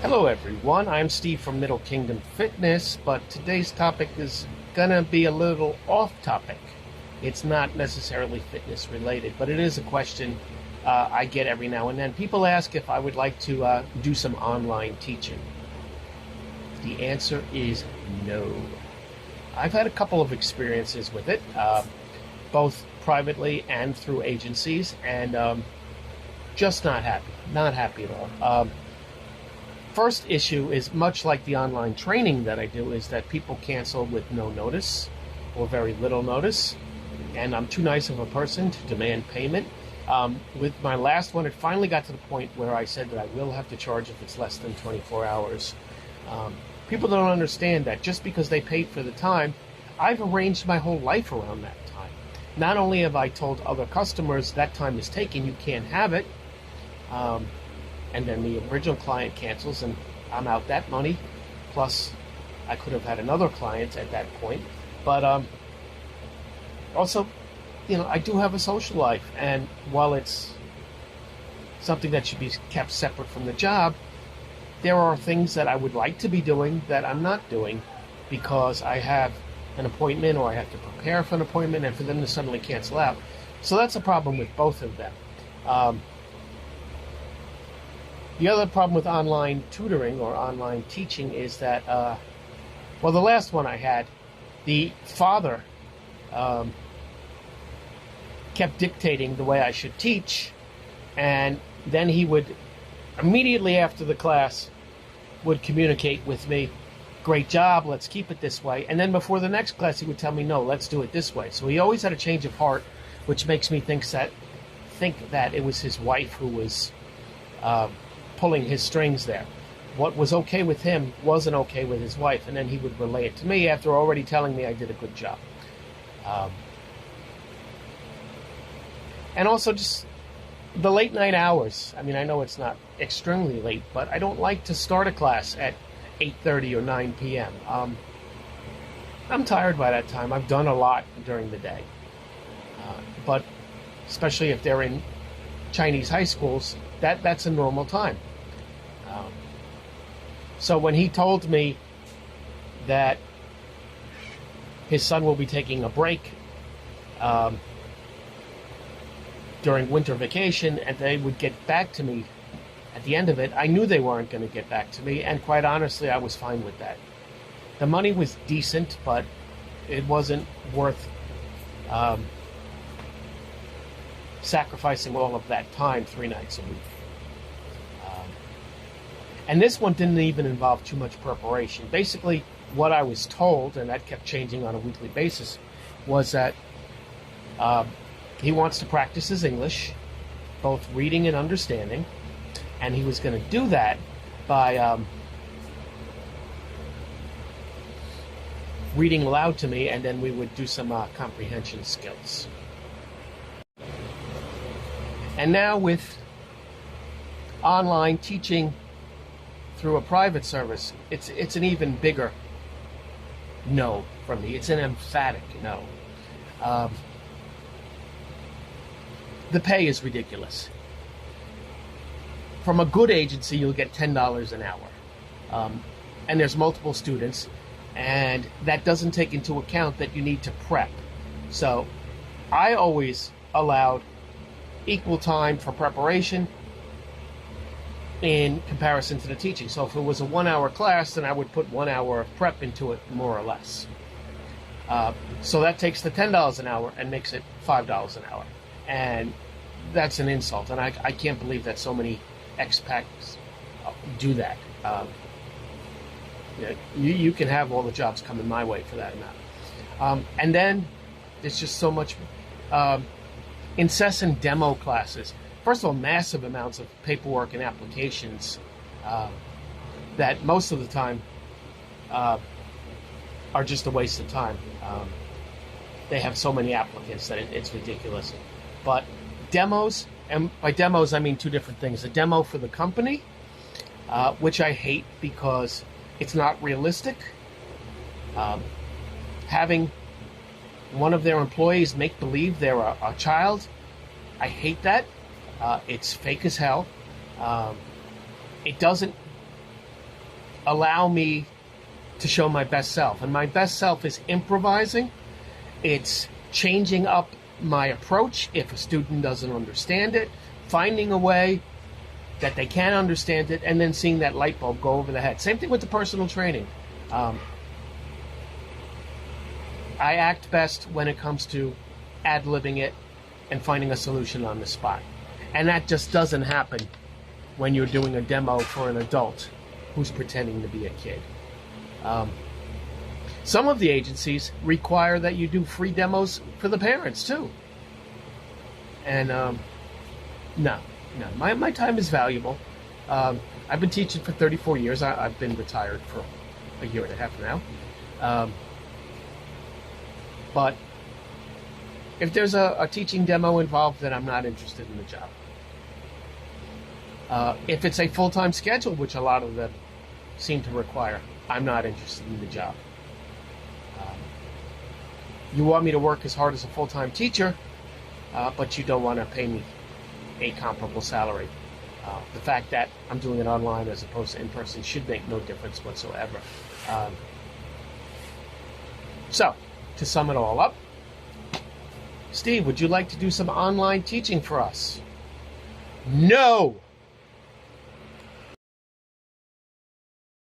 Hello, everyone. I'm Steve from Middle Kingdom Fitness, but today's topic is gonna be a little off topic. It's not necessarily fitness related, but it is a question I get every now and then. People ask if I would like to do some online teaching. The answer is no. I've had a couple of experiences with it, both privately and through agencies, and just not happy. Not happy at all. First issue is much like the online training that I do, is that people cancel with no notice or very little notice, and I'm too nice of a person to demand payment. With my last one, it finally got to the point where I said that I will have to charge if it's less than 24 hours. People don't understand that just because they paid for the time, I've arranged my whole life around that time. Not only have I told other customers that time is taken, you can't have it, and then the original client cancels and I'm out that money. Plus, I could have had another client at that point. But also, I do have a social life, and while it's something that should be kept separate from the job, there are things that I would like to be doing that I'm not doing because I have an appointment or I have to prepare for an appointment, and for them to suddenly cancel out. So that's a problem with both of them. The other problem with online tutoring or online teaching is that, the last one I had, the father kept dictating the way I should teach, and then he would, immediately after the class, would communicate with me, great job, let's keep it this way. And then before the next class, he would tell me, no, let's do it this way. So he always had a change of heart, which makes me think that it was his wife who was pulling his strings there. What was okay with him wasn't okay with his wife, and then he would relay it to me after already telling me I did a good job. And also just the late night hours. I mean, I know it's not extremely late, but I don't like to start a class at 8:30 or 9 p.m. I'm tired by that time. I've done a lot during the day. But especially if they're in Chinese high schools, that's a normal time. So when he told me that his son will be taking a break during winter vacation and they would get back to me at the end of it, I knew they weren't going to get back to me, and quite honestly, I was fine with that. The money was decent, but it wasn't worth sacrificing all of that time 3 nights a week. And this one didn't even involve too much preparation. Basically, what I was told, and that kept changing on a weekly basis, was that he wants to practice his English, both reading and understanding, and he was going to do that by reading aloud to me, and then we would do some comprehension skills. And now with online teaching through a private service, it's an even bigger no from me. It's an emphatic no. The pay is ridiculous. From a good agency, you'll get $10 an hour. And there's multiple students, and that doesn't take into account that you need to prep. So I always allowed equal time for preparation in comparison to the teaching. So if it was a 1-hour class, then I would put 1 hour of prep into it, more or less. So that takes the $10 an hour and makes it $5 an hour. And that's an insult. And I can't believe that so many expats do that. You can have all the jobs coming my way for that amount. And then there's just so much incessant demo classes. First of all, massive amounts of paperwork and applications that most of the time are just a waste of time. They have so many applicants that it's ridiculous. But demos, and by demos I mean two different things. A demo for the company, which I hate because it's not realistic. Having one of their employees make believe they're a child, I hate that. It's fake as hell. It doesn't allow me to show my best self. And my best self is improvising. It's changing up my approach if a student doesn't understand it, finding a way that they can understand it, and then seeing that light bulb go over the head. Same thing with the personal training. I act best when it comes to ad-libbing it and finding a solution on the spot. And that just doesn't happen when you're doing a demo for an adult who's pretending to be a kid. Some of the agencies require that you do free demos for the parents too. And no, my time is valuable. I've been teaching for 34 years. I've been retired for a year and a half now. But if there's a teaching demo involved, then I'm not interested in the job. If it's a full-time schedule, which a lot of them seem to require, I'm not interested in the job. You want me to work as hard as a full-time teacher, but you don't want to pay me a comparable salary. The fact that I'm doing it online as opposed to in person should make no difference whatsoever. So, to sum it all up, Steve, would you like to do some online teaching for us? No!